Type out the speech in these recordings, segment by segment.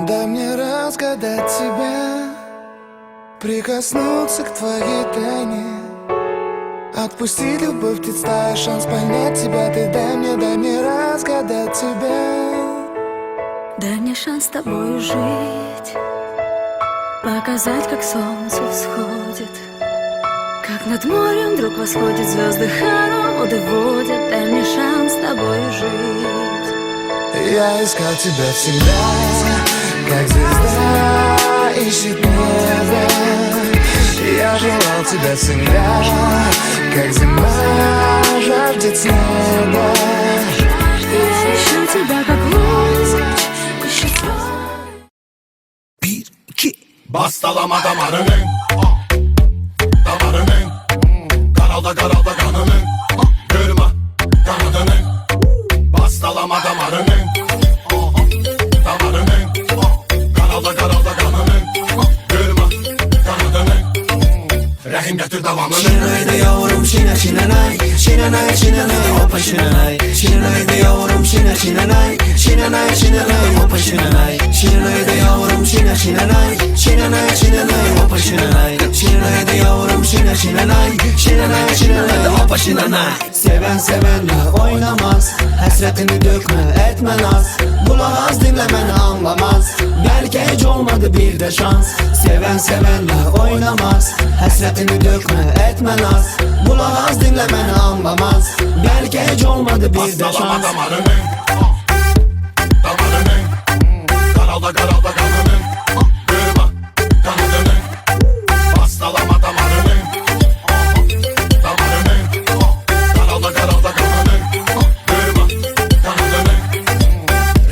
Дай мне разгадать тебя, прикоснуться к твоей тайне, отпустить любовь, ведь стая шанс понять тебя. Ты дай мне разгадать тебя. Дай мне шанс с тобою жить, показать, как солнце всходит, как над морем вдруг восходят звезды, хороводы водят. Дай мне шанс с тобою жить. Я искал тебя всегда, как звезда ищет небо. Я желал тебя всегда, как зима жаждет снега. Я ищу тебя, как луч ищет свой. Bir, iki. Bastalama damarının, damarının, karalda kanının, kırma kanadının. Bastalama damarının, damarının, karalda kanının, kırma kanadının. Rahim getir devamını. Şinanayda yavrum şina şinanay, şinanay şinanay hopa şinanay. Şinanayda yavrum şina şinanay, şinanay şinanay hopa şinanay. Şinanayda yavrum şina şinanay, şinanay şinanay hopa şinanay. Şinanayda yavrum şina şinanay, şinanay şinanay hopa şinanay. Seven sevenle oynamaz, hasretini dökme etme naz. Kulak az dinlemeni anlamaz, belki hiç olmadı bir de şans. Seven sevenle oynamaz, hasretini dökme etme naz. Kulak az dinlemeni anlamaz, belki hiç olmadı bir de Bastalama şans. damarının, damarının, karalda kanının, kırma kanadının. Bastalama damarının, damarının, karalda kanının, kırma kanadının.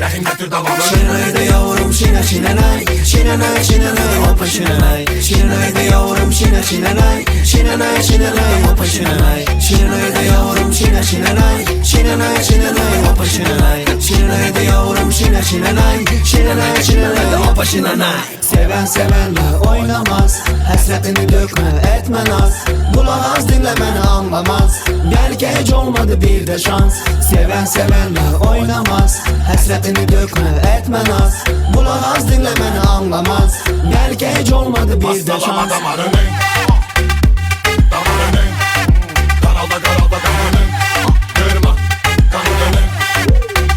Rahim getir devamını. Şinanayda yavrum şina şinanay, şinanay şinanay şinanay Hoppa şinanay Şinanay da yavrum şina şinanay Şinanay şinanay hoppa şinanay Şinanay da yavrum şina şinanay Şinanay şinanay hoppa şinanay Şinanay da yavrum şina şinanay Şinanay şinanay hoppa şinanay Seven sevenle oynamaz Hasretini dökme etme naz Kulak az dinle beni anlamaz Belki hiç olmadı bir de şans Seven sevenle oynamaz Hasretini dökme etme naz Kulak az dinle beni anlamaz Belki hiç olmadı bir de Hastalama şans damarını Damarını Karalda karalda damarını Kırma kanadını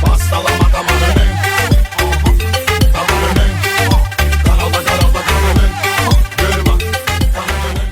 Hastalama damarını Damarını Karalda karalda damarını Kırma kanadını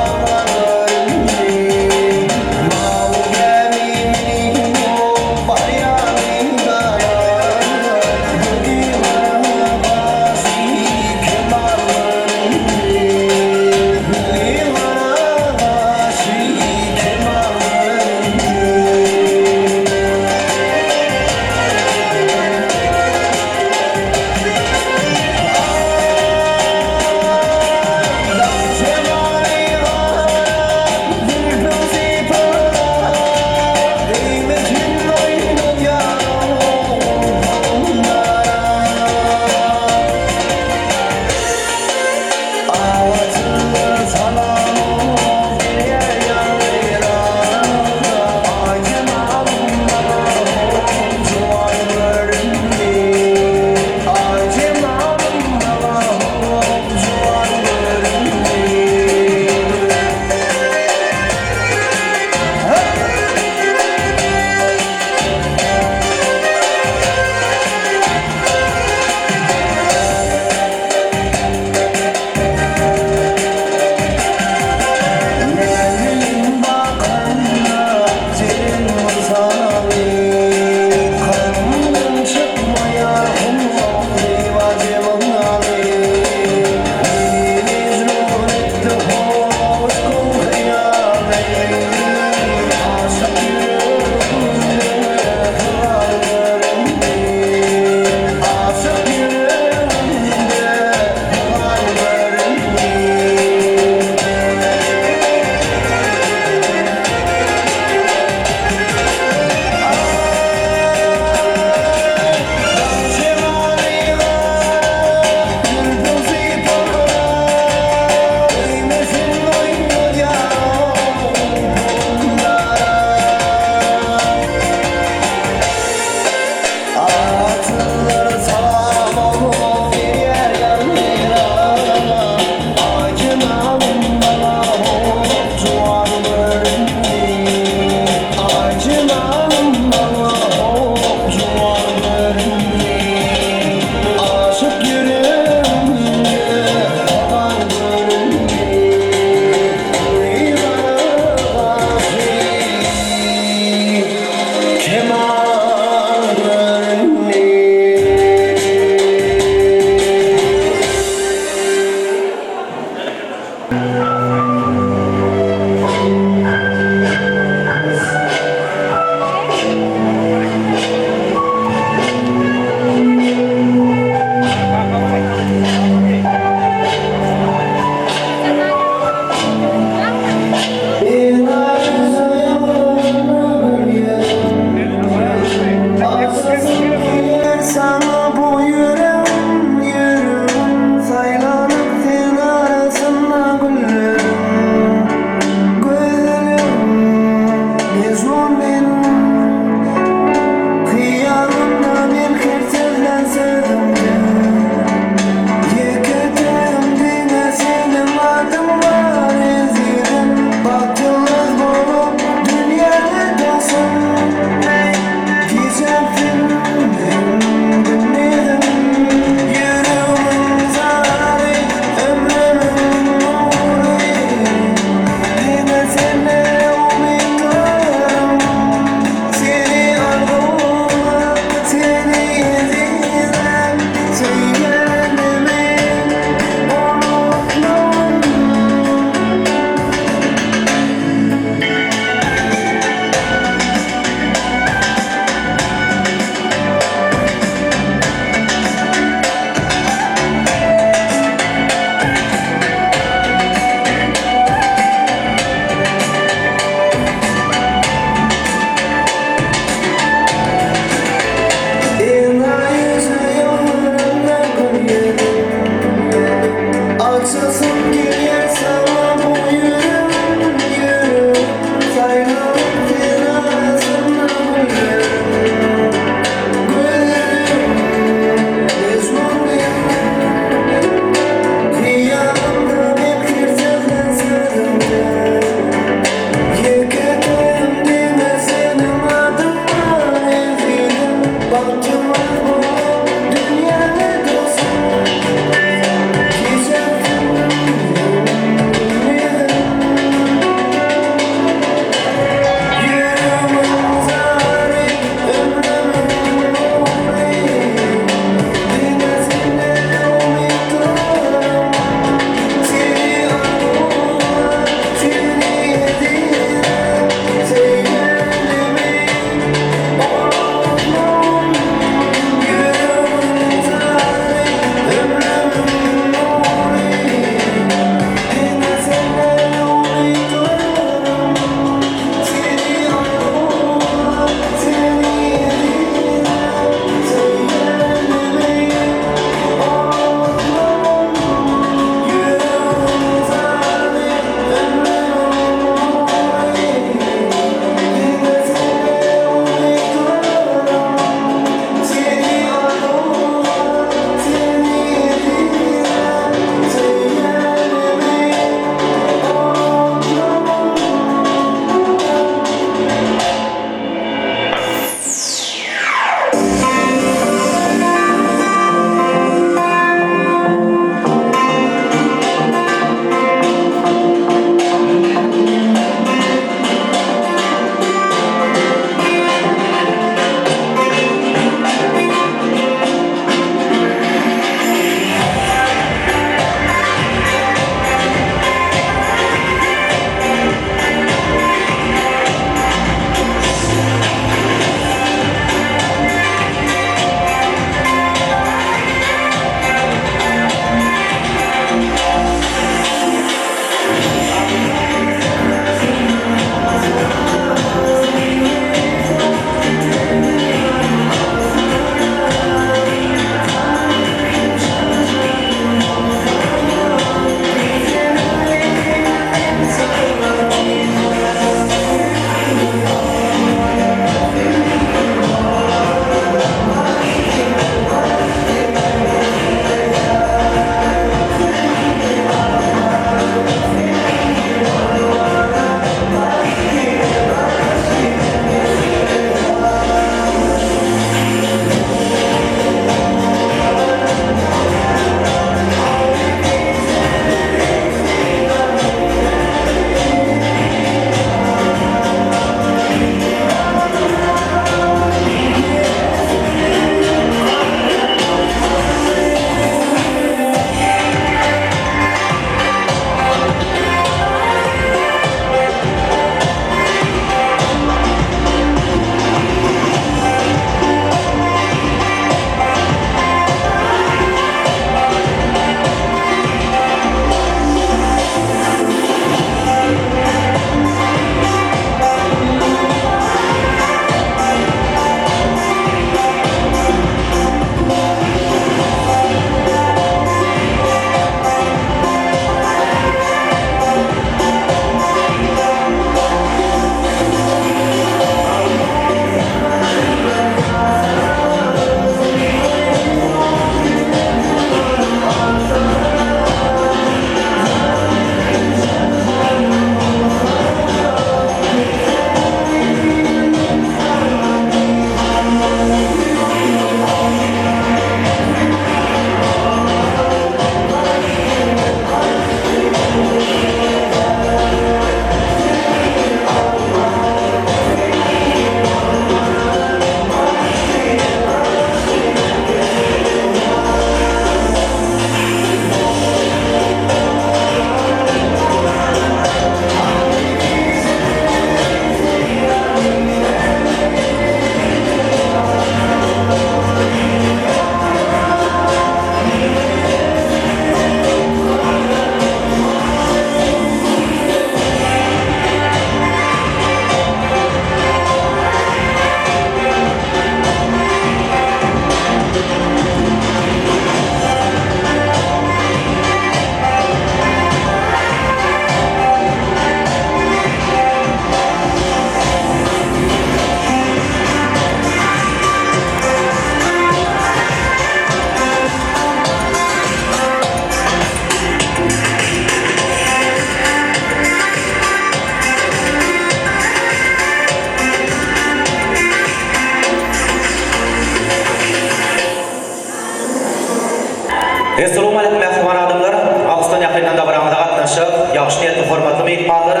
Assalamu alaykum mehman adamlar. Ağustan yakınında baramada katnaşıp, yaxşı niyetli hormatlı mehmanları,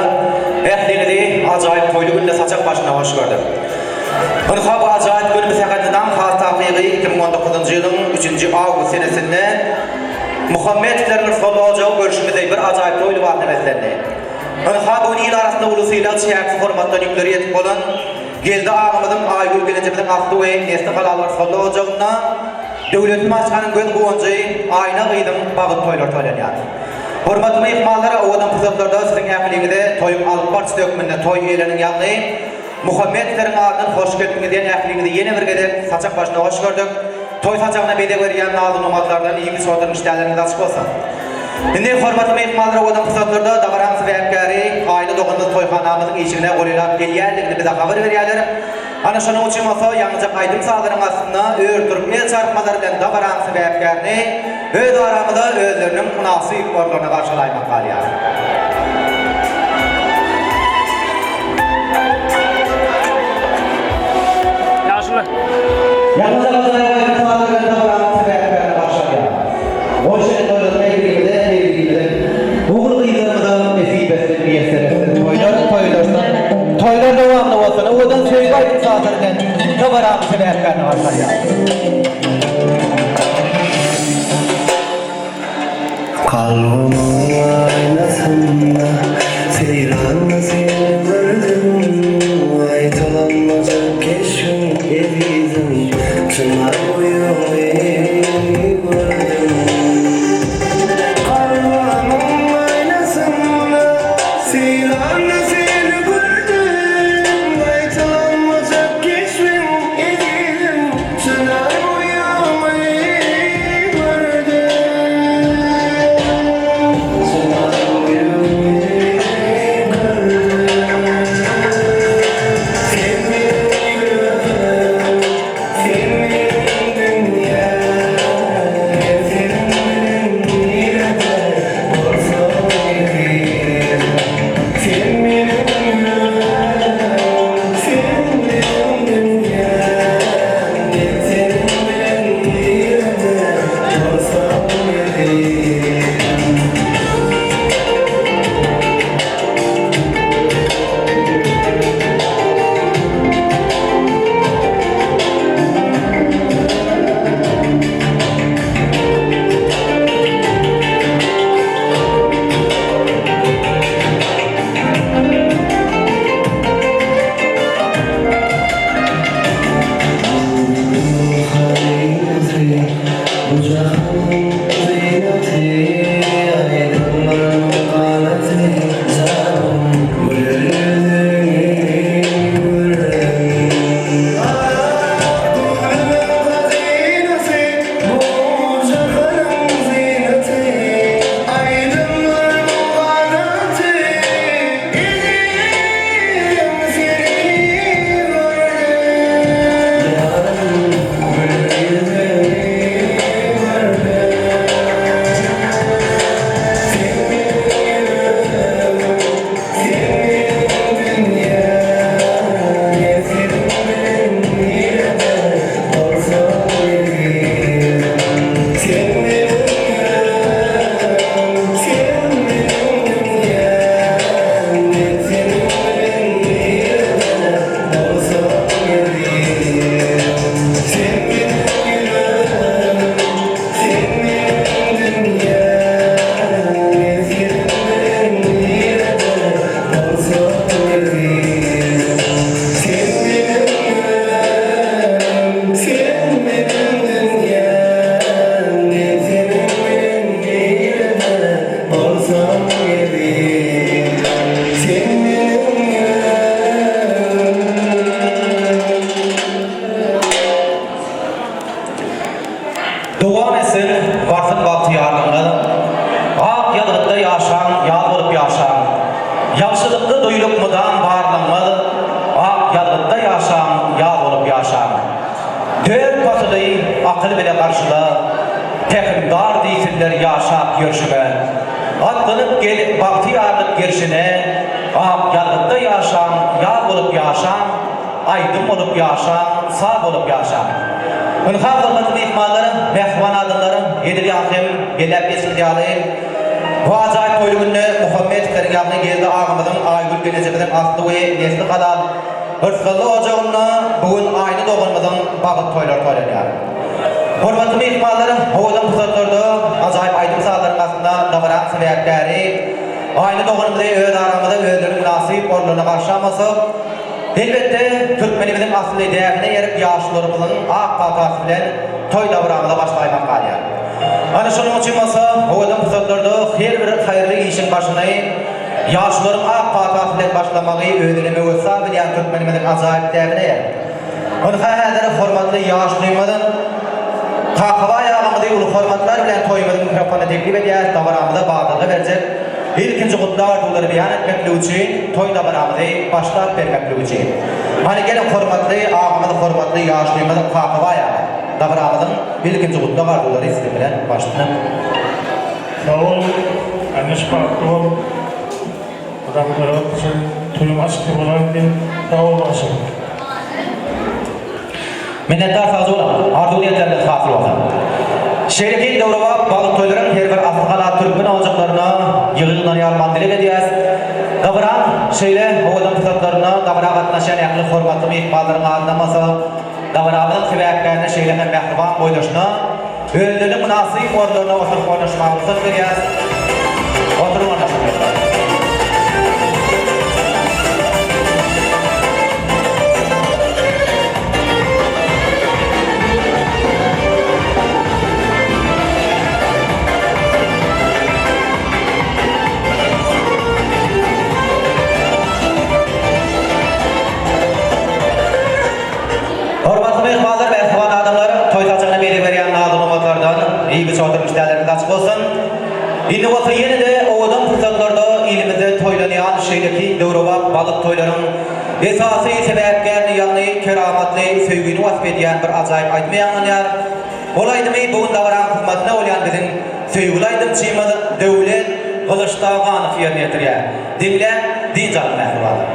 ehlini acayip toylu günde saçak başına hoş gördüm. Önce bu acayip günü müsakatından xas taqiqi 2019 yılın 3. Ağustos senesinde Muhammedlerin solu olacağı görüşümüzde bir acayip toylu vahdemezlerini. Önce bu il arasında ulusuyla çeyaksı formattan yükleri yetip olan geldi ağımızın Aygül gelecemizin aklı ve nesli halalar solu olacağına devletin başkanın göz boğuncayı ayna gıydım bağıt toylar toylanıyor. Hormatlı mehmanlara oğudan fırsatlarda sizin ehliğinde toyun alıp parçası dökümünde toy eylenin yanlığı Muhammedlerin adının hoş geldiniz diyen ehliğinde yeni bir gede saçak başına hoş gördük. Toy saçağına bede veriyen nazlı nomadlardan iyi bir sorduğun işlerleriniz açık olsun. Şimdi hormatlı mehmanlara oğudan fırsatlarda davaramsı ve hemkari aile doğunda toyhanamızın içine koluyla geliyerlikini bize haber veriyorlar. Ana şunun için olsa yalnızca kaydım sağların aslında örtürüp el çarpmalarından davaramsı ve hemkarini öz aramında özlerinin münasip orlarına karşılaymak var yani. Yalnızca kaydım sağların davaramsı ve hemkarini karşılayalım. O şeyin orada evliliğinde uğurlu yıllarımda mesih beslenip yeserimizde toylar devamlı olsun. Oğudan söz kaydım sağlarından davaramsı ve hemkarini karşılayalım. Kalbim aynasında seyran seni gördüm. Aytalanmacak keşfim evizim çınar boyu beni gördüm. Kalbim aynasında seyran seni gördüm. Aytalanmacak keşfim evizim çınar boyu beni gördüm. Doğan esin varsın bahtiyarlığını, ak yalıqda yaşan, yal olup yaşan, yaxşılıklı duylukmudan varlığını, ak yalıqda yaşan, yal olup yaşan. Dört batılı akıl bile karşıla, tekimdar deysinler yaşap görüşüme. Atlanıp gelip bahtiyarlık girişine, ak yalıqda yaşan, yal olup yaşan, aydın olup yaşan, sağ olup yaşan. Ünha hürmetli mehmanlarım, mehman adamlarım, Edil Yakim, Belep Esindiyalayım. Bu acayip toylu günü Muhammed Fergah'ına geldi ağımızın Aygül Gelecek'in aslı ve nesli kadar hırsızlı ocağında bugün aynı doğumumuzun bağıt toylar toylanıyor. Hürmetli mehmanlarım, hoğudan fırsatlardı, acayip aydın sağların aslında dağıran sebepleri, aynı doğumumuzda öz aramızda özlerin münasip orlarına başlaması, elbette Türkmenimizin asıl değerine yerip yaşlılarımızın ak patası bilen toy davranımıza başlaymak kalıyor. Ana şunun için masa, hoğudan fırsatlarda her bir hayırlı işin başına yaşlıların ak patası bilen başlamayı ödüleme olsa bilen Türkmenimizin acayip değerine yer. Onun hayalleri formatlı yaşlıyımızın Kakava ayağımızda ulu formatlar bilen toyumuzun mikrofonu teklif ediyaz, davranımıza bağlılığı verecek. İlkinci kutlar doları beyan etmekle için, toy davranımızı başlayıp vermekle için. Hani gelin formatlı, ağımızın formatlı yaşlıyımızın kakava ayağı. Davranımızın ilkinci kutlar doları istemilen başlayalım. Sağ ol, anneş farklı ol. Adamlara toyum açıklı olan din, sağ ol başım. Minnettar sağız olalım, arduliyetleriniz hasıl olsun. Şehreki Dovrova balık toyların her bir aslıqala Türkmen olacaklarına yığılından yarmandilik ediyaz. Davran şeyle hoğudan fırsatlarına davra katnaşan yaklı formatlı mehmanların ağırlaması, davranın sebeplerine şeylerine mehriban boydaşına, öldürün münasip orlarına oturup konuşmağımızı ediyaz. Oturun anlaşılıyor. İyi bir çoğutur müşterileriniz açık olsun. İndi olsa yeni de oğudan fırsatlarda ilimizde toylanayan şeydeki Dovrova balık toyların esası sebeplerini yanlı keramatlı sevgini vasf ediyen bir acayip aytmayan yer. Olaydı mı bugün davran hizmetine olayan bizim sevgili aydımçıyımız devlet Kılıçdağ'ın fiyerine getiriyor. Dinle, din canlı mehrubadır.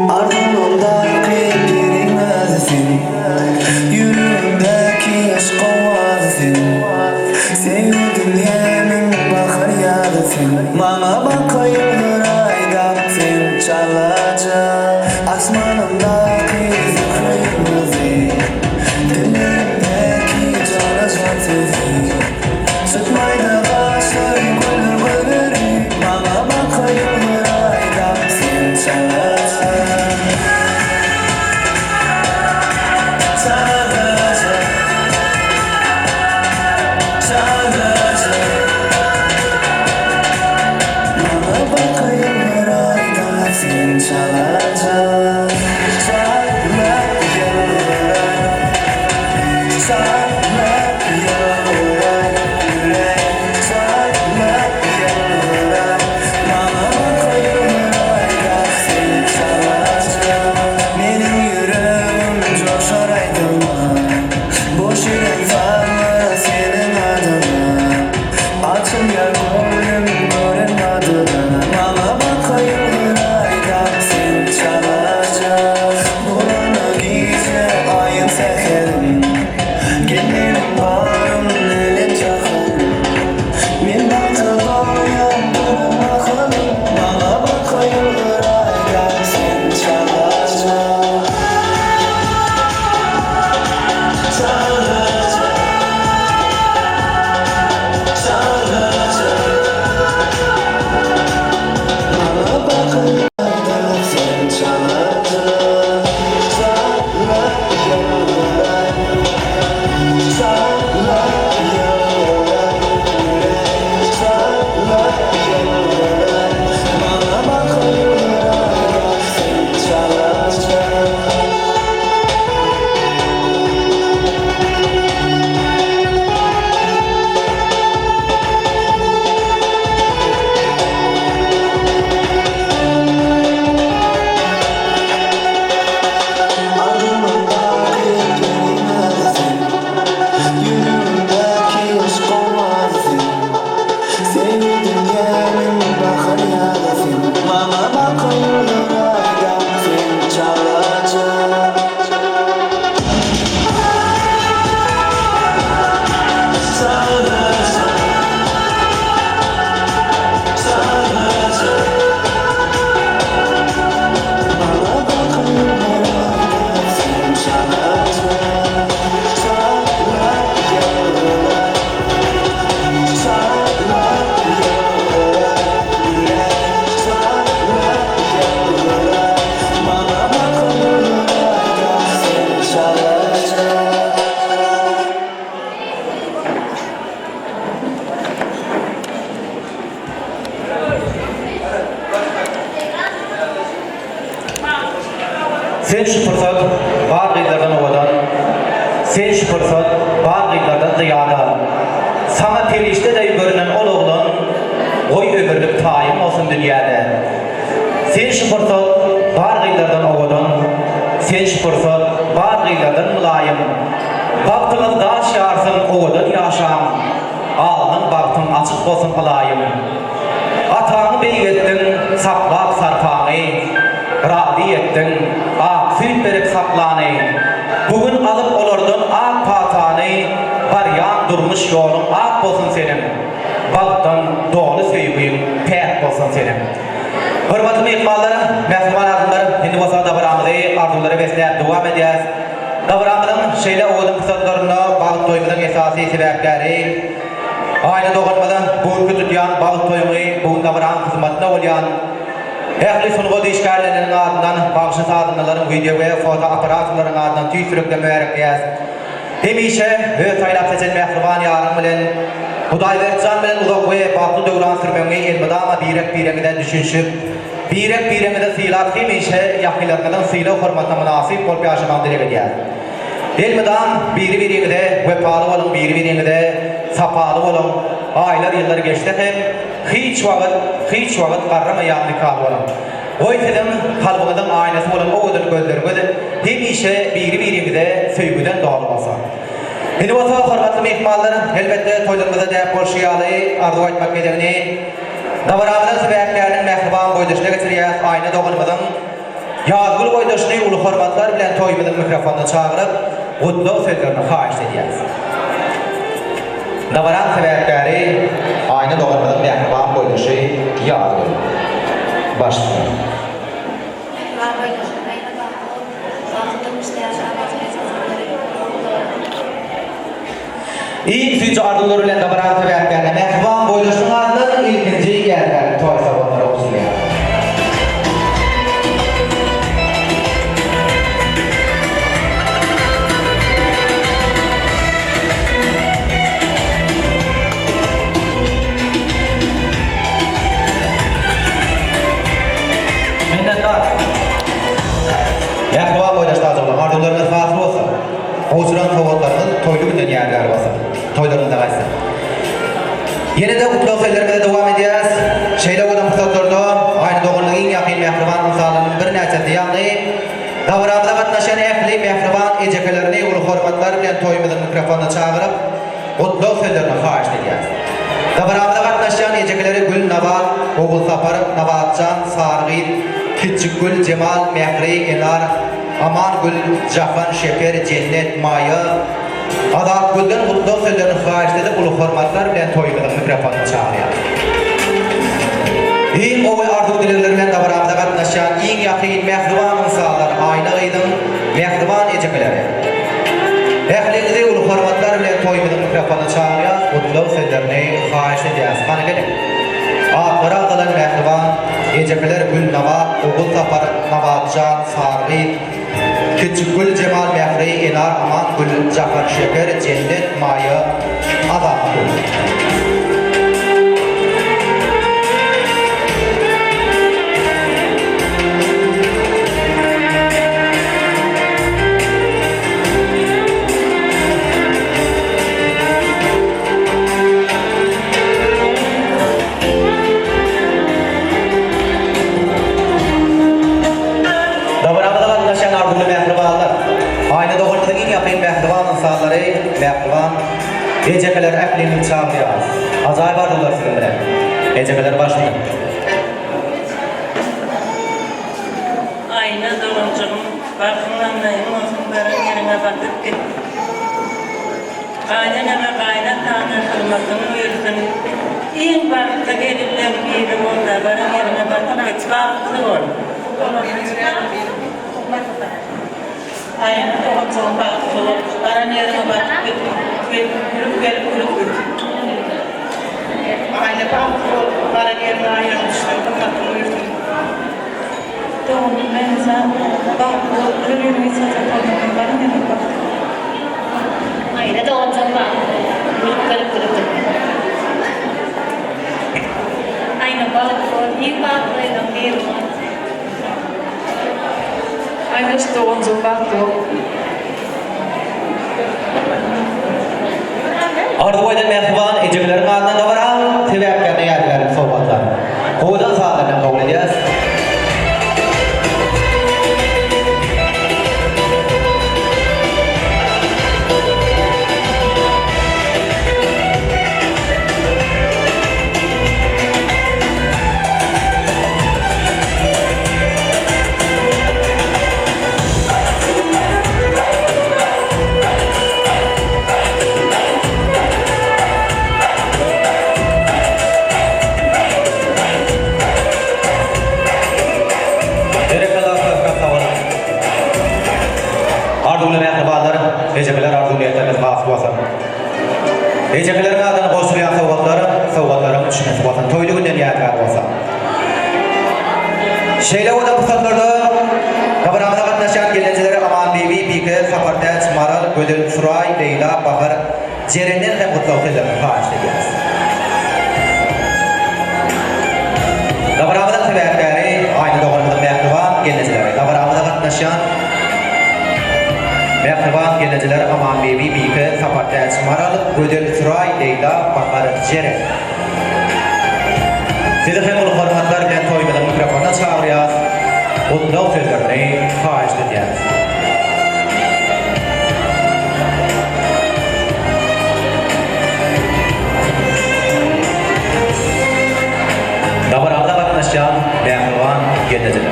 Ardımdaki kelimezsin, yüreğimdeki aşk ovazsın. Sevdim yemin bakır yadısın, bana bakayım aydaksın çalacak. Asmanımdaki zıkrıyımızı, dilimdeki çalacak sesi. Sıkmaydı başlar güldür güldürü, bana bakayım aydaksın çalacak. Sen şu fırsat var gıylardan ovadan, sen şu fırsat var gıylardan ziyada. Sana perişte de görünen ol oğlan, oy ömürlük tayim olsun dünyada. Sen şu fırsat var gıylardan ovadan, sen şu fırsat var gıylardan mülayim. Baktınız da şarsın ovadan yaşam, alnın baktın açık olsun alayım. Atağını beygettin, saklap sarpağını, radi ettin, ak süt verip saklanı. Bugün alıp olurdun ak patanı, varyan durmuş yolun ak olsun senin. Balktan doğru söyleyeyim, pek olsun senin. Hürmetli ikbalları, mehman adımları, hindi basa davranımızı, arzuları besleyip devam edeceğiz. Davranımızın şeyle oğudun kısatlarına, balık doyumuzun esası sebepleri, aynı doğurmadan bugün tutyan balık doyumu, bugün davran hizmetine olayan, ehli sunuğu işgallerinin ardından bağışın sadınların video ve foto aparatların ardından tüy sürükleme verekteyiz. Hemişe ve taylap seçen mehriban yarın bilen, Huday vercan bilen uzak ve baklı dövran sürmemeye elmadama birek-birekiden düşünüşüp, birek-birekiden silap hemişe yakılarından sila hürmetine münasip ol yaşaman dilek ediyor. Elmadan biri-birikide vepalı olun, biri-birikide sapalı olun, aylar yıllar geçti hep, hiç vakit karramayan nikah olun. O sizin kalbinizin aynası olan o ödül gözleriniz hemişe biri-birikide sevgiden doğru olsa. Şimdi bu sefer hürmetli mehmanlarım, elbette toylarımıza değerli bolşiyalı arzu etmek edildiğini, davranımızın sebeplerinin mehriban boyduşuna geçireceğiz, aynı doğumumuzun yazgül boyduşunu ulu hürmetler bilen toyumuzun mikrofonunu çağırıp, mutlu sözlerini hahiş edeceğiz. Davran sebepleri aynı doğumumuzun mehriban boyduşu yazgül. Başlıyor. İlk sütü ardıları ile davran sebeplerine mehriban boyduşun ardından ilkinci yerler toy sabunları olsun ya. Minnettar. Mehriban boyduşun ardından ardılarınız fasıl olsa, oğuzcuran soğuklarınız toylu günden yerler olsa. Toylarında kaçsın. Yine de kutlu sözlerimize devam edeceğiz. Şeyle olan fırsatlarda aynı doğruluğun yakın mehriban insanların bir neçesi yani davranımıza katlaşan ehli mehriban ecekelerini ulu hürmetler bilen toyumuzun mikrofonunu çağırıp kutlu sözlerini hahiş edeceğiz. Davranımıza katlaşan ecekeleri Gül Nabat, Oğul Safar, Nabatcan, Sargit, Küçük Gül, Cemal, Mehri, Enar, Aman Gül, Cafan, Şeker, Cennet, Maya, Adat Gül'den mutlu sözlerini hahiş edip ulu hürmetler bilen toyumuzun mikrofonunu çağırıyor. İn o ve arzu dileklerle davranımıza katlaşan in yakın mehriban insanlar aynı gıydın mehriban ecekeleri. Ehlinizi ulu hürmetler bilen toyumuzun mikrofonunu çağırıyor, mutlu sözlerini hahiş edeceğiz. Bana gelin. Akıra kalan mehriban ecekeler Gül Nabat, Oğul Safar, Nabatcan, Sargit, Küçük Gül, Cemal, Mehri, Enar, Aman Gül, Cafar, Şeker, Cennet, Maya, Adat Gül. Aynı doğrultuda in yapayım mehriban insanları, mehriban ecekeler ehlini çağırıyor. Acayip arzular sizinle. Ecekeler başlıyor. Aynı doğruncağım, bakımlandayım, onların yerine bakıp gittim. Aileme kaynak tanrı kılmasını uyursun. İlk bakıda gelirler birim onda, bana yerine bakıp gittim. Bakısı var. Aynı doğruncağım bakısı var. Bana yerine bakıp gittim. Gelip gittim. Aynı bakısı var. Bana yerine ayırmıştım. Bakıp uyursun. Doğum ben zaten bakıp ölümü satın bana yerine bakıp. Aynı doğruncağım bakıp. Kırıp aynı balık var, iyi balıklardan bir var. Aynen işte onca baktı. Ardu boydan mehriban ejeklerin adına da var ha. Tebeklerine yadigarın sohbatlar. Kovudan sağlarından kabul edeceğiz. Ardule mehribanlar, ejekler arduliyetleriniz gafil olsun. Ejeklerin adını koşulayan soğuklarım düşünmesi olsun. Toylu günden yadigar olsun. Şeyle o da fırsatlarda kabramada katlaşan gelinceleri Aman Bibi, Bike, Sapartet, Maral, Gödül, Suray, Leyla, Bahar, Ceren'den hem mutlu olsaylarını fahiş edeceğiz. Kabramada sebepleri aynı doğrultuda mehriban gelinceleri. Kabramada katlaşan mehriban gelinceleri Aman Bibi, Bike, Sapartet, Maral, Gödül, Suray, Leyla, Bahar, Ceren. Sizi hem ulu hormatlar bilen toymadan mikrofondan çağırıyaz. Mutlu sözlerini fahiş edeceğiz. Davarağda katlaşan mehriban gelinceleri.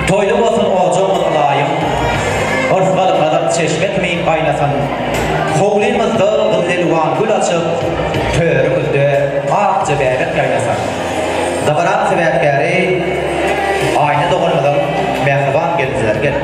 Toylu olsun olacağımın layım. Orfgalıklardan çeşmetmeyin kaynasan. Kovlimizde gıldelvan gül açıp, törümüzde akça beyret kaynasan. Davarağın sebepleri aynı doğrulmadan mehriban gelinceler gel.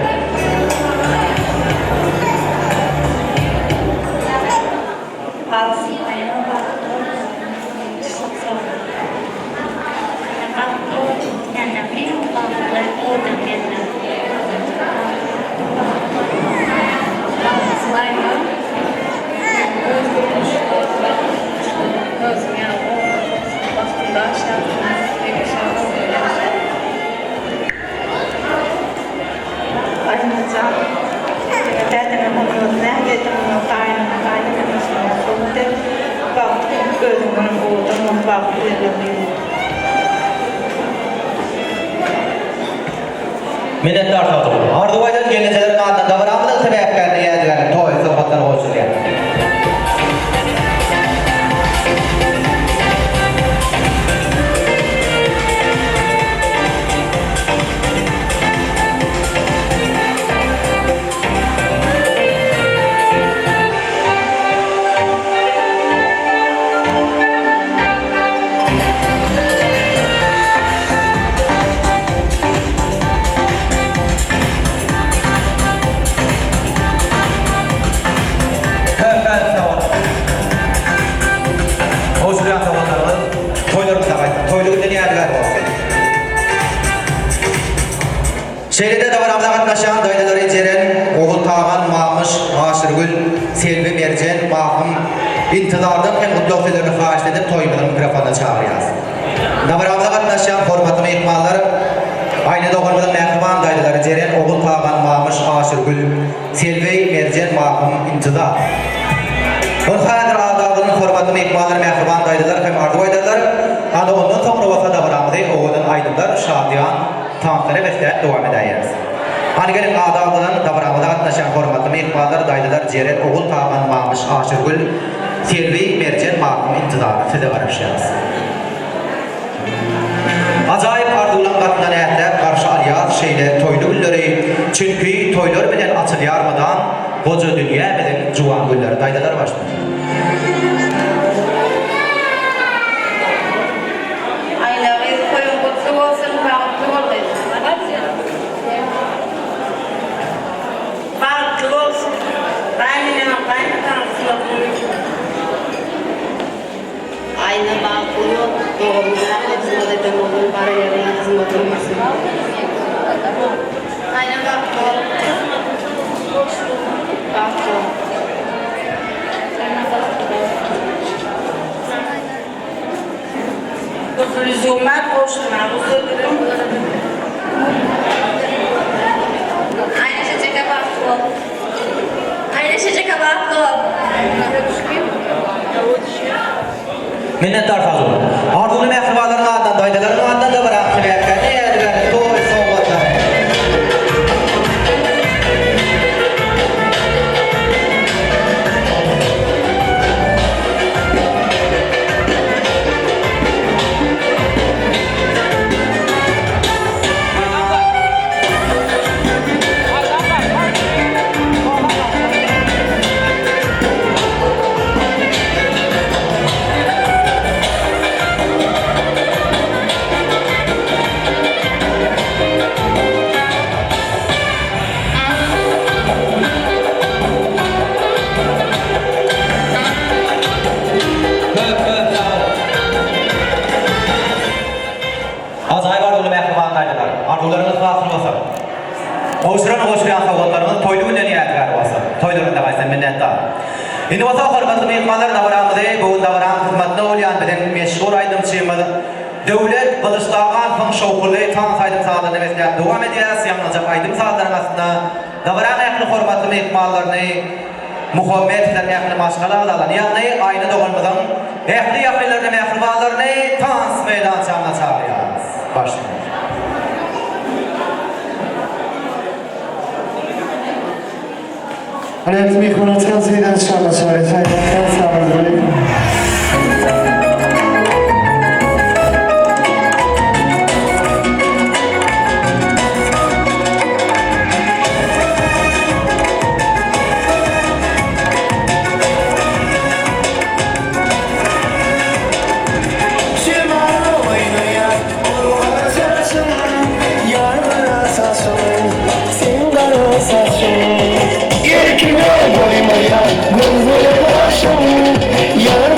Minnettar sağ olun. Ardu boydan gelinceler adına davranmadan sebeplerini yadigarın toy sohbatları olsun diye. Şehrinde de var amza katlaşan dayıları Ceren, Oğul Tağan, Mamış, Aşırgül, Selvi Mercen, Mahım, intidardan hem mutlu ofelerini fahiş edip toymadan mikrofonuna çağırıyaz. Da var amza katlaşan hormatlı mehmanlar, aynı doğrulmadan mehriban dayıları Ceren, Oğul Tağan, Mamış, Aşırgül, Selvi Mercen, Mahım, intidar. Onhadır adabının hormatlı mehmanlar, mehriban dayılar hem ardı oydarlar, ana ondan sonra olsa da var amza oğulun aydınlar, şadiyan, tamamları besleyen devam ederiz. Hani gelin adabının davranmada katlaşan hormatlı mehmanlar, dayılar, Ceren, Oğul Tağan, Mamış, Aşırgül, Selvi, Mercen, Mahkum, intidarı size varışacağız. Acayip ardulan katından ehler karşı aliyaz şeyler toylu gülleri. Çünkü toylar bilen açılyarmadan koca dünya bilen cuvan gülleri. Dayılar başlıyor. Aynı bağlıyor, doğumlar hepsine de demolun para yerine hizmet olmasın. Aynı bağlıyor. Bağlıyor. Bu lüzumat boşuna, bu sözlerim. ol. Aynaşacak abartlı ol. Minnettar fazıl. Arzulu mehribaların adından, daydaların adından da bırak. Ne yerler, toy, soğuklar. Azay var dolu mehriban daydalar. Arzularınız fasıl olsa. Oşuran sağlıklarınız toylu günden yadigar olsa. Toylarında qaysan minnettar. Indi olsa hormatly mehmanlar davaramyzy bu davaram hyzmatda bolýan bilen meşgul aýdymçymyz. Döwlet Gylçdagan soň şowkuly taň saýdym sağlaryny beslep dowam edýär. Ýalnızca aýdym sağlaryň aslynda davaram ähli hormatly mehmanlaryny Muhammed bilen ähli maşgala alan ýagny aýny doganmyzyň ähli ýakynlaryny mehribanlaryny taň meýdançyna çağırýarys. Başlayalım. Hayat mikrofonu transmiden çıkarma söyle. Selamun aleyküm. Yerkine boymaya, gözlere başım, yar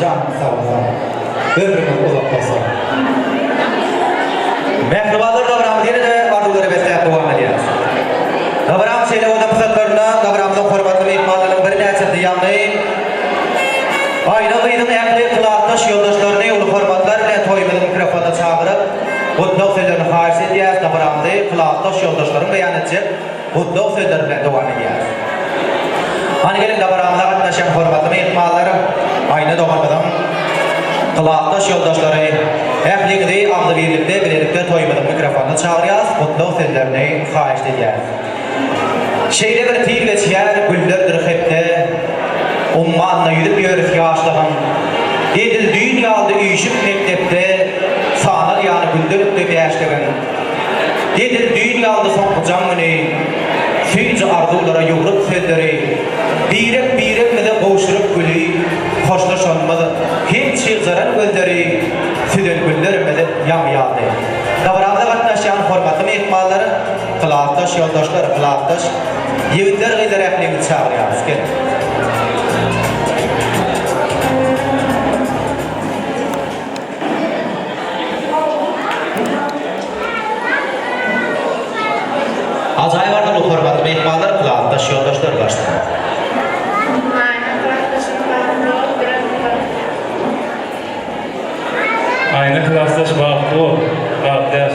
canınız sağ olsun. Ömrünüz uzak olsun. Mehribanlar davranı yine de arzuları besleyip devam ediyoruz. Davran şeyle o da fırsatlarına, davranımızın hormatlı ve ihmallarının bir nesirdi yanlayın. Ayna kıydın ekli kılaktaş yoldaşlarını yolu hormatlar ile toymadı mikrofona çağırıp Kutlu sözlerini hariç edeceğiz, davranımızı kılaktaş yoldaşların beyan edecek Kutlu sözlerine devam edeceğiz. Hani gelin davranımıza katlaşan hormatlı ve ihmallarım Ayna doğurmadan kılaktaş yoldaşları ekliğinde, anlı birlikte, birlikte toymadı mikrofona çağıracağız Kutlu sözlerini hariç edeceğiz. Şeyde bir tir geçer, güllerdir hepte Ummanla yürüp yörüp yaşlığım Edil dünyaldı üyüşüp mektepte Sanar yani güldürüp de beşliğim Edil dünyaldı son canını Sünce arzulara yoğurup sözleri Birek mede koşurup gülü Hoşlaşanmadı Hem çığzaran gözleri Süden güllermede yamyadı Davranıda katlaşan hormatlı mehmalları Kılaktaş yoldaşları kılaktaş Yevitler gıydır ekliğini çağırıyoruz Gelin Acayip vardı bu hormatlı mehmallar kılaktaş yoldaşlar başladı. Ayna klaslaş bağlı o. Bağlı.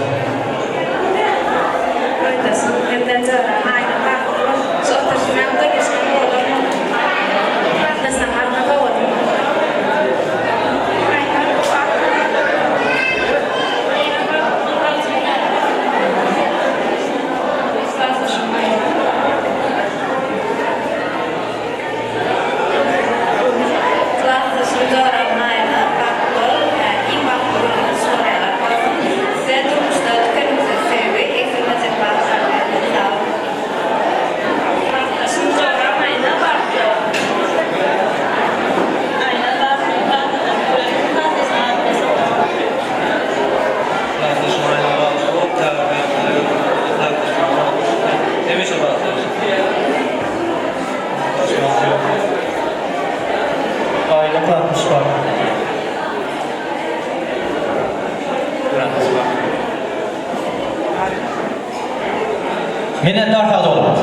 Minnettar fazla olmaz.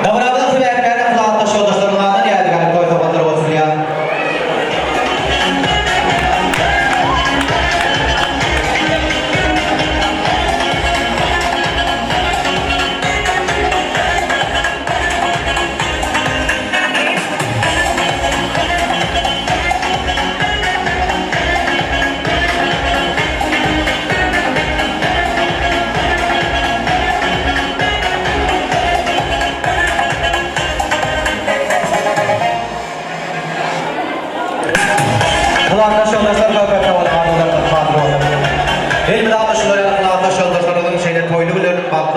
Davranımızın sebeplerine kılaktaş yoldaşlarından geldi gelip koy kapatları olsun ya. Kılaktaş yoldaşlar kalkakta olan arzulardan fazla olsun. Elmi dağdaşlar ya kılaktaş yoldaşlarının şeyle toylu bilir,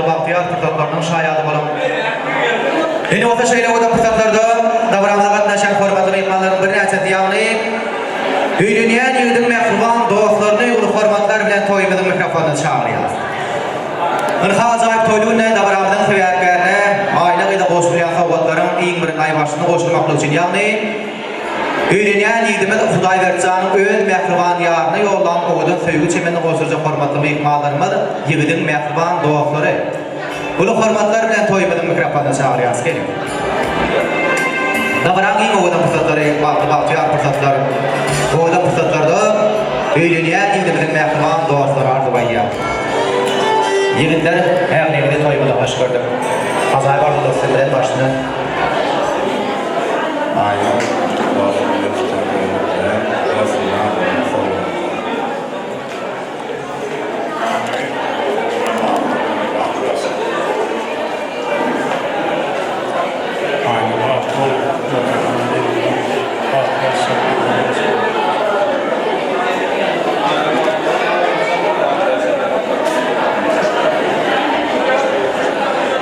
baktiyar fırsatlarının şayadı olan. Yine o da şeyle o da fırsatlarda davranımıza katlaşan hormatlı mehmanların bir neseti yanlayıp Üylünyen yığdın mehruban dostlarını yolu hormatlar bilen toymadı mikrofonunu çağırıyoruz. Irha acayip toyluğunla davranımızın sebeplerine aile gıyda koşulayan savgatların iyi bir ay başında koşulmaklı için yanlayıp Üylünyen yığdımız Huday Vercan'ın ön mehruban yarını yollan oğudun söygü çemenini koşulacak hormatlı mehmanlarımız yığdın mehruban dostları. Bunu hormatlar bilen toymadı mikrofonunu çağırıyoruz. Gelin. Davran iyi oğudun fırsatları, baktiyar fırsatları. Oğudun fırsatlarda Üylünyen yığdımızın mehruban dostları arzu bayya. Yigitler ayaklarını toymadı hoş gördüm. Azay vardı dostlarının başını. Aynen.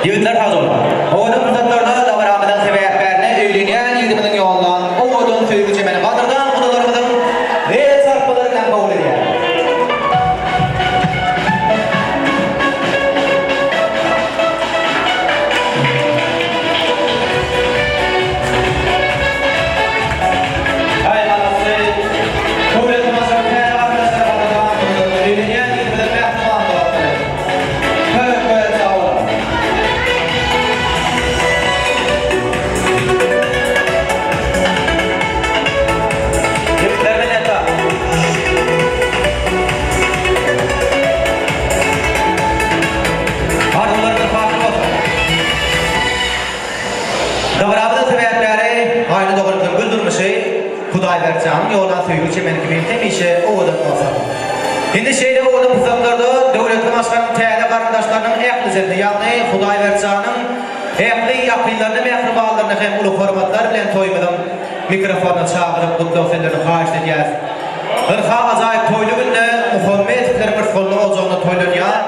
Yigitler hazır olma. Oğudun fırsatlarda davranımızın sebeplerine Üylünyen yığdımızın yollan oğudun söygü çemeni kadırdan kudalarımızın ve sarpılarından kabul ediyor. Hay anası olan söýgü çemen gibi hemişe oğudan olsa. Şimdi şeyde oğudan pızaklarda devletli başkanın täze garyndaşlarynyň ähli ýagny Hudaý berçanyň ähli ýakynlaryny mehribanlaryny hem uly hormatlar bilen toýmadan mikrofona çağırıp gutlawsylaryny haýyş edýär. Hırha azaýyp toýly günde Muhammed bir follu olacagyny toýlanýar.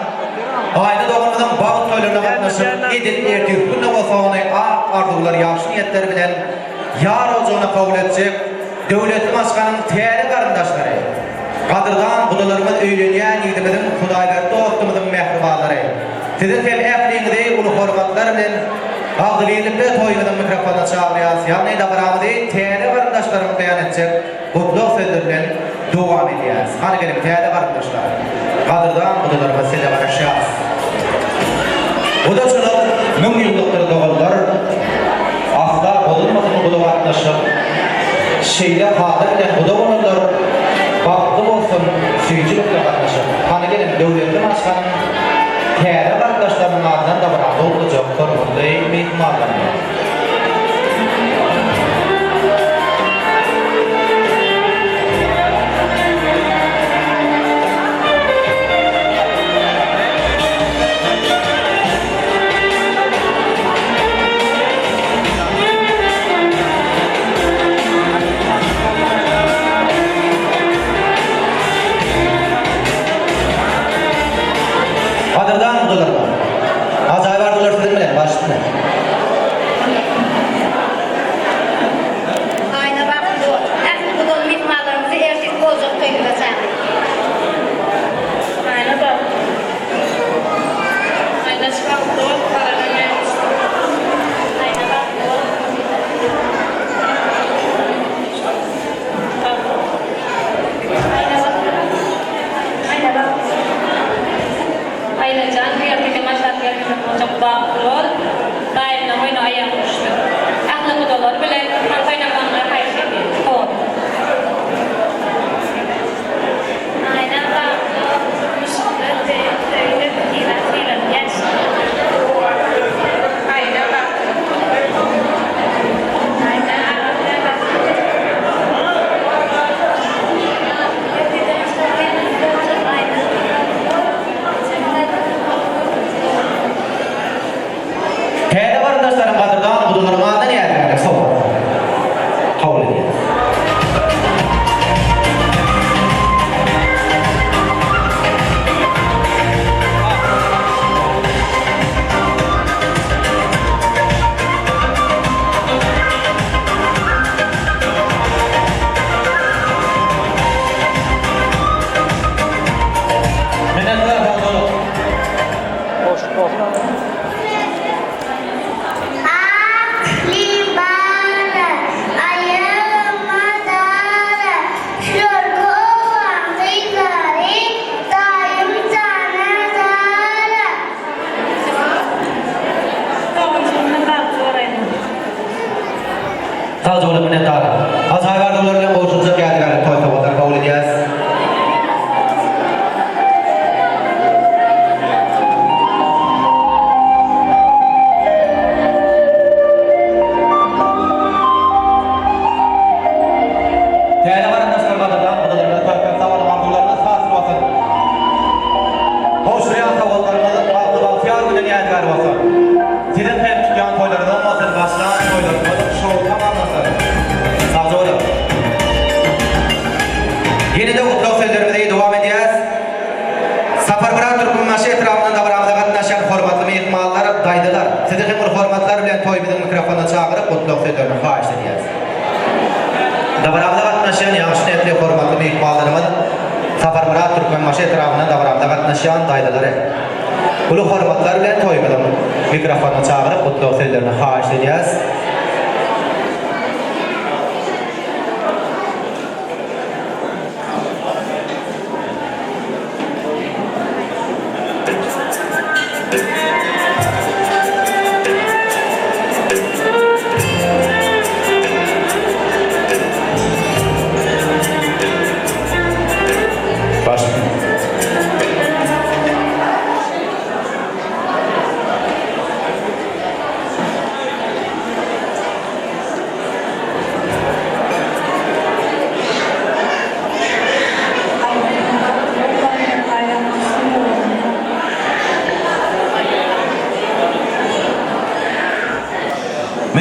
Aýda dogamadan bagyt toýlaryna gatnaşyp edil erdir günde bolsaňy arzuwlar ýaşy niýetler bilen ýar olacagyna kabul etjek döwletli başkanyň täze garyndaşlary. Qadırdan budalarymyz öýlenýän ýigidimiziň Hudaýlar dostumyzyň mehribanlary. Sizin hem ähliňizde uly hormatlar bilen aglylikde toýmadan mikrofona çağırýas. Ýagny da baramy täze garyndaşlaryň beýan etjek gutlaw sözler bilen dowam edýäs. Hany gelip täze garyndaşlar. Qadırdan budalarymyz selam berýär. Budaçylar müň ýyllyklar dogallar. Ahda bolmasyň budaw atnaşyp şeýle hadyr bilen budaw bolanlar. Baklı olsun, süýçülükle gatnaşyp, hany gelip döwletli başkanyň täze garyndaşlarynyň ardan da barada bolajak hormatly mehmanlar. Qadırdan budalarlar. Azaýyp arzuwlar sizin bilen başlydy. Ayna bakdı. Ähli budaň mehmanlarymyzy erkek bolajak toýgyna çağırdy. Ayna bak. Ayna çıkarttı. Paralarını Ayna bakdı. Ayna bakdı. Ayna bakdı. Aynacan kıyafeti maşatlarına çok bağlılar. Daimle oyunu ayakmıştı. Ahlı budalar bile kaynakanlar hayşedi. Kod. Ayna bakdı. Müşkület öyle filan geçti. Ayna bak. Ayna Täze garyndaşlaryň qadyrdan budalarymyzdan ýerler sowar. Kabul edýär. Minnetler bolsun. Sağ olun minnettar. Azaýyp arzuwlar bilen goşulsa geldiler toýsa bollar kabul edýäs. Täze garyndaşlar qadyrdan budalarymyz toýkan sawal arzuwlaryny hasy bolsun. Hoşurýan sawallarymyzy bagly bagtyar bilen ýadgar bolsun. Sizin hem tutýan toýlardan bolsun başlan toýlarymyzy şow tamamlasyn. Sağ olun. Ýene-de gutlaw sözlerimize dowam edýäs. Safarbaran türkmenbaşy etrafynda da baramyza gatnaşan hormatly mehmanlar daýdylar. Sizi hem hormatlar bilen toýbyň mikrofona çağıryp gutlaw sözlerini haýyş edýäs. Da baramyza gatnaşan ýaşy niýetli hormatly mehmanlarymyz Safarbaran türkmenbaşy etrafynda da baramyza gatnaşan daýdylary. Uly hormatlar bilen toýbyň mikrofona çağıryp gutlaw sözlerini haýyş edýäs.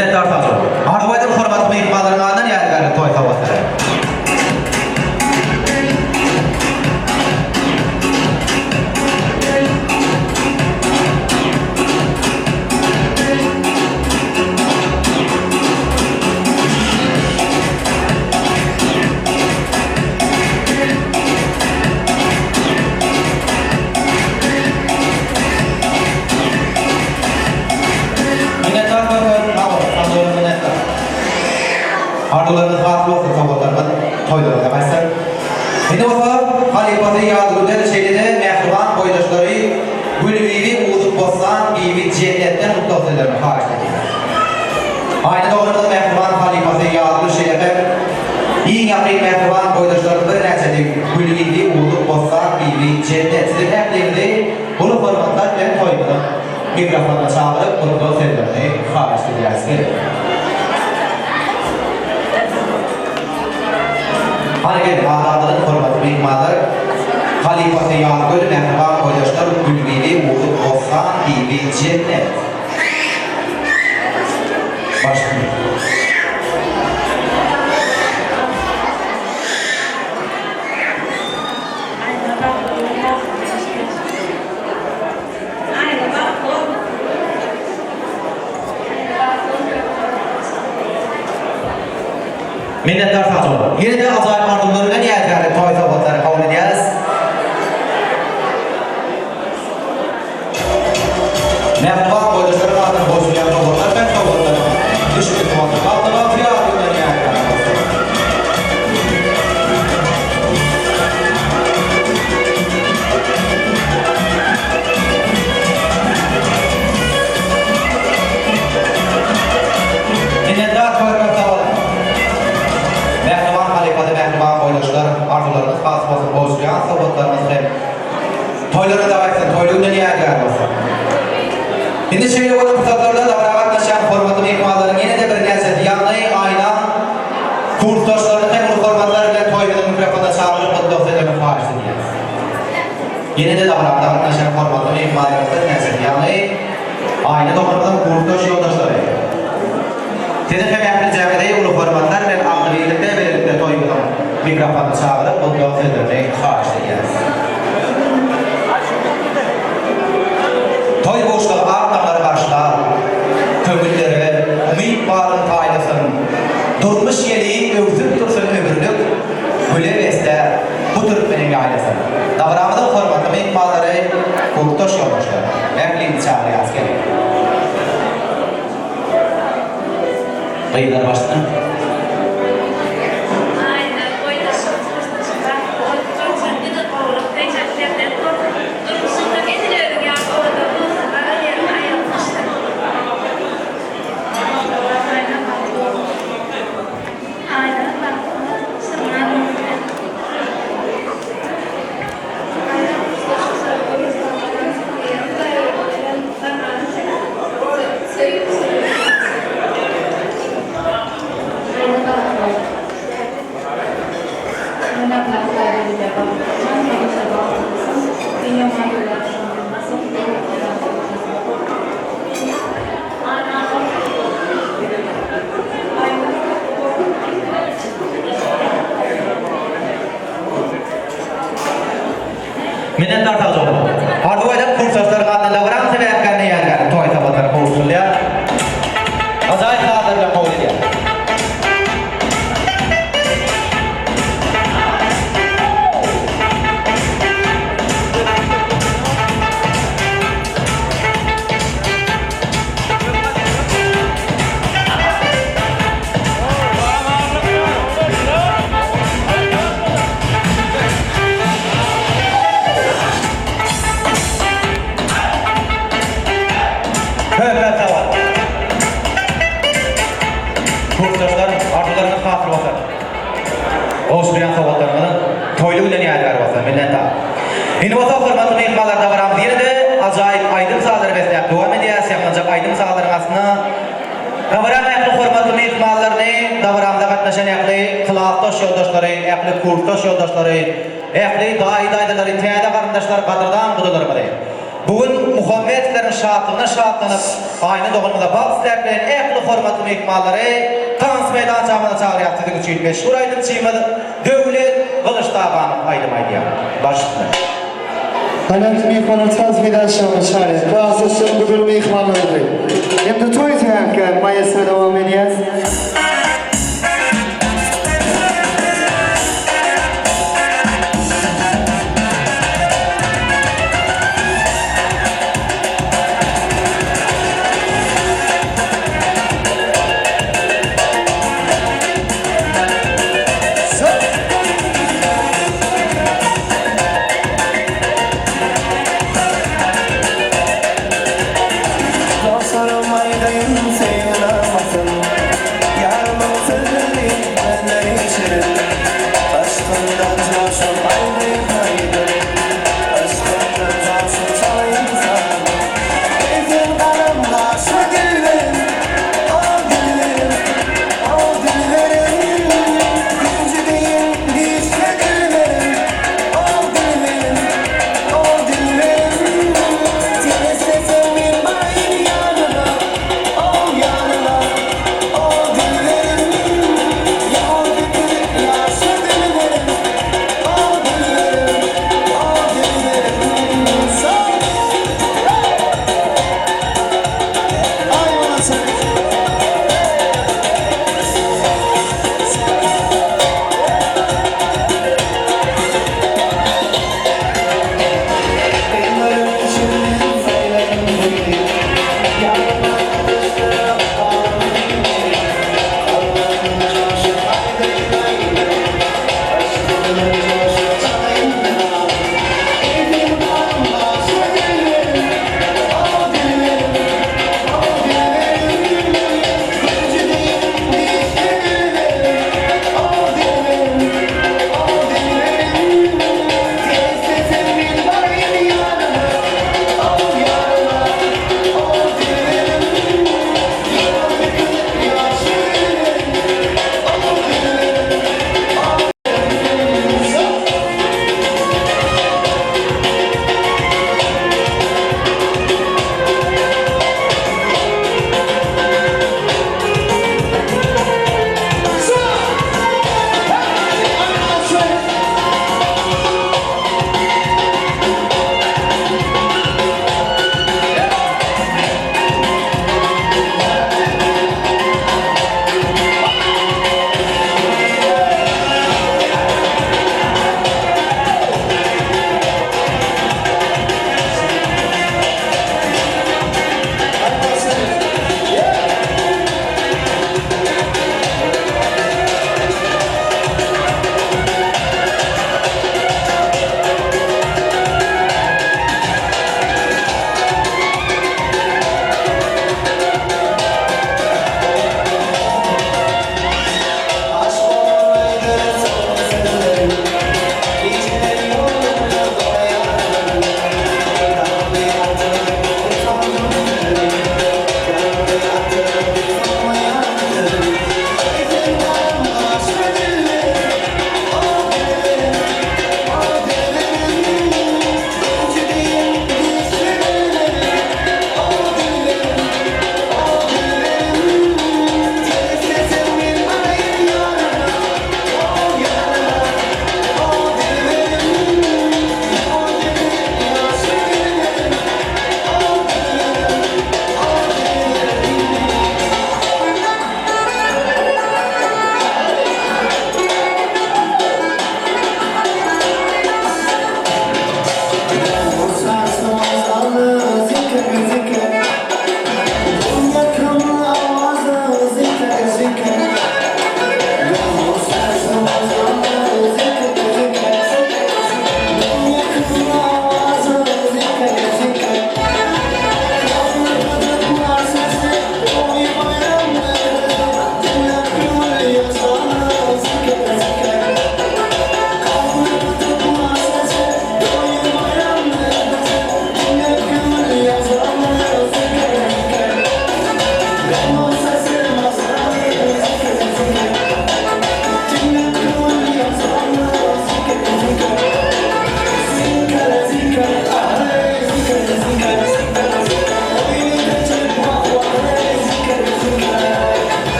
Minnettar sağ olun. Arzuaydan hormatlı mehmanların adından yadigarlı toy tabatları. Minnettar bakın, sağ olun minnettar. Arzularınız farklı olsun tabatlarımın toyları demezler. Şimdi olsa halifası yağdırıcı şeyde mehruban boydaşları gülüvivi uğuzup bozsan gibi cennetten mutlu olsalarını hariç edin. Aynı doğrunda mehruban halifası yağdırıcı şeyde iyi yakın mehruban boydaşları bir neçede gülüvivi uğuzup bozsan gibi cennet. Sizin heplerinde bunu formatlar ve toyunu mikrofonla çağırıp mutlu olsalarını hariç edin. Hareket adamların formatı mehmanlar halifası yağgır mehruban koydaşlar gülgili uğur olsan gibi cennet. Başlıyor. Minnettar sağ olun. Yine de acayip ardımlarına niyetlerle toy tabatları kabul edeceğiz. Mehruban koydaşların adını bozulayan tabatlar ben tabatlarım. Düşük tabatlar. Altıma fiyatına niyetlerle. Minnettar koydaşlar tabatlar. Mehruban halifası mehruban koydaşlar arzularınız khas olsun bozulayan tabatlarınız hem toylarına da versin, toyluğunda niyetlerle olsun. Şimdi şöyle olan fırsatlarda davranışan formatı mehmanların yine de bir nesneti yanlayı aynen kursdaşlarının hem formatları ile toyunun mikrofona çağırıp mutlu olsalarını faiz edeceğiz. Yine de davranışan formatı mehmanların bir nesneti yanlayı aynen doğrudan kursdaş yoldaşları. Sizin hem yakın cemede ulu formatlar ve akıllıkta belirlikte toyunun mikrofona çağırıp mutlu olsalarını faiz edeceğiz. Toy boşluğu ağırlamları karşılar, kömürleri, ümit bağrın faydasın, durmuş yeri övzüp dursun ömürlük, güle beste, bu Türkmenin ailesin. Davramızın formatı mehmanları, kurtoş yoldaşlar, emlini çağrı askeri. Kıyılar başlayın. Minnettar sağ olun. Arzuaydan kursdaşlar adında varan sebeplerine yerler toy tabatları kursulya. Acayip sağlarla kabul ediyor. Hürmet var. Kursdaşlar arzularına kafir olsun. Oluşturan soğuklarının toylu ile niyetler olsun. Minnettar. Şimdi bu hürmetli mehmanlarda varamız yine de acayip aydın sahaları besleyip devam edeceğiz. Yapılacak aydın sahaların aslında Davran ehli hürmetli mehmanlarını davramda katnaşan ehli kılaftoş yoldaşları, ehli kurtoş yoldaşları, ehli daydaları, teyde karındaşlar kadırdan budular bari. Bugün Muhammedlerin şahatlanıp aynı doğumda bazı dertlerin ekli formatlı mekmalları Tans meydan camına çağırıyattık için meşhur aydın çiğmadı Devlet Kılıçdağ'ın aydım ya. Başlıklar. Hanet mekmanı transmeden şanlı çare. Razısın budur mekmanları. Hem de toy teyakka mayasına devam edeceğiz.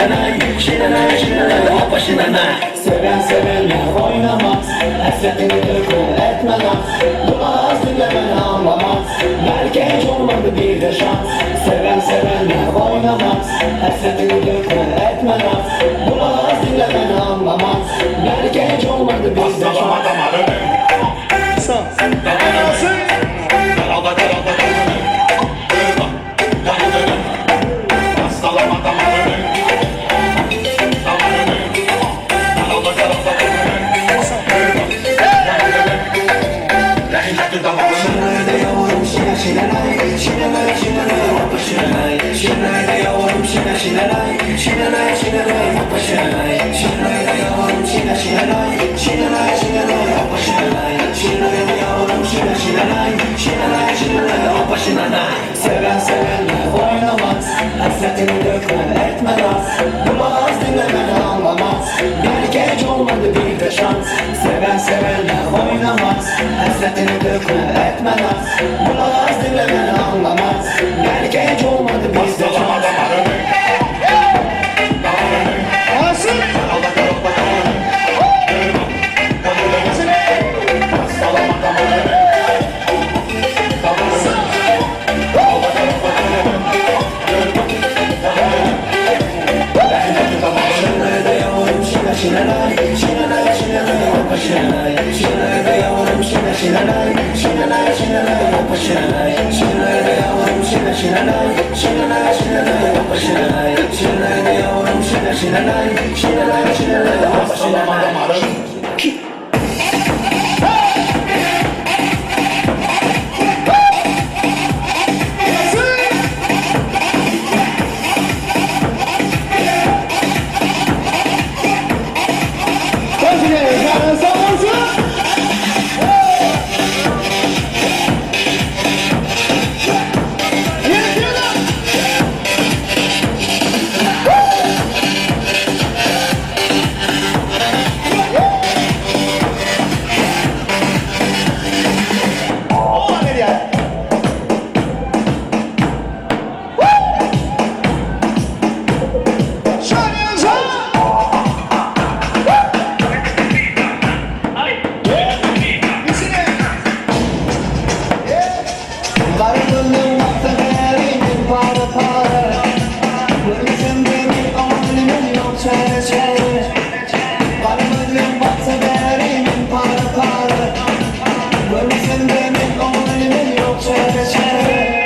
şinanay, şinanay, şinanay, hoppa şinanay. Seven sevenle oynamaz, hasretini dökme etme naz. Bulamaz dinlemeni anlamaz, belki hiç olmadı bir de şans. Seven sevenle oynamaz, hasretini dökme etme naz. Bulamaz dinlemeni anlamaz, belki hiç olmadı bir de şans. Bastalama damarını Daralda daralda damarını Kırma damarını Bastalama damarını Damarını Daralda daralda damarını Kırma damarını Rehincetti damarını Şinanay'da yavrum şina şinanay, şinanay, şinanay, hoppa şinanay. Şinanay'da yavrum şina şinanay, şinanay, şinanay, hoppa şinanay. Şinanay'da yavrum şina şinanay, şinanay, şinanay, hoppa şinanay. Şinanay'da yavrum şina şinanay, şinanay, şinanay, hoppa şinanay. Seven sevenle oynamaz, hasretini dökme etme naz. Bulamaz dinlemeni anlamaz, belki hiç olmadı bir de şans. Seven sevenle oynamaz, hasretini dökme etme naz. Bulamaz dinlemeni anlamaz, belki hiç olmadı bir de Bastalama şans. damarını Damarını Daralda daralda damarını Kırma damarını Bastalama damarını Damarını Daralda daralda damarını Kırma damarını Rehincetti damarını Şinanay'da yavrum şina şinanay, şinanay, şinanay, hoppa şinanay. Şinanay'da yavrum şina şinanay, şinanay, şinanay, hoppa şinanay. Şinanay'da yavrum şina şinanay, şinanay, şinanay, hoppa şinanay. Şinanay'da yavrum şina şinanay, şinanay, şinanay, hoppa Bastalama şinanay. damarını Dargınlığım vakti verimin para para. Görmüşüm demin onlimin yok çare çare. Dargınlığım vakti verimin para para. Görmüşüm demin onlimin yok çare çare.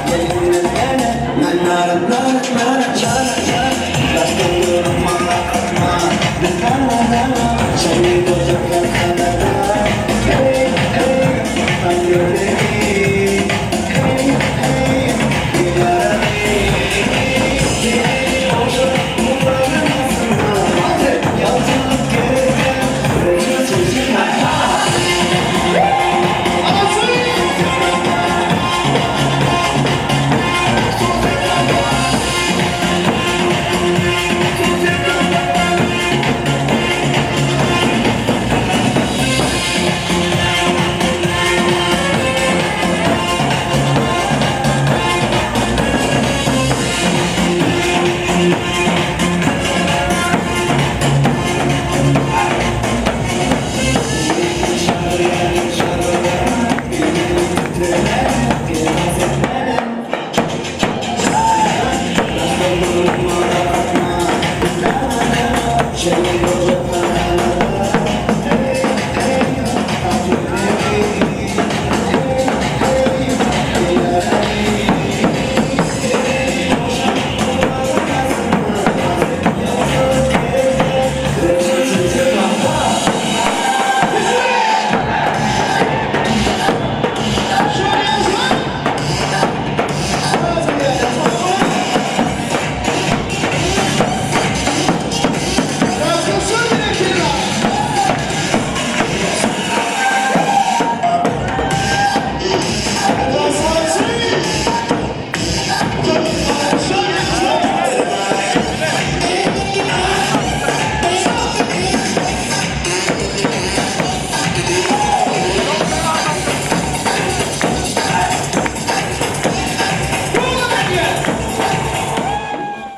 Gelin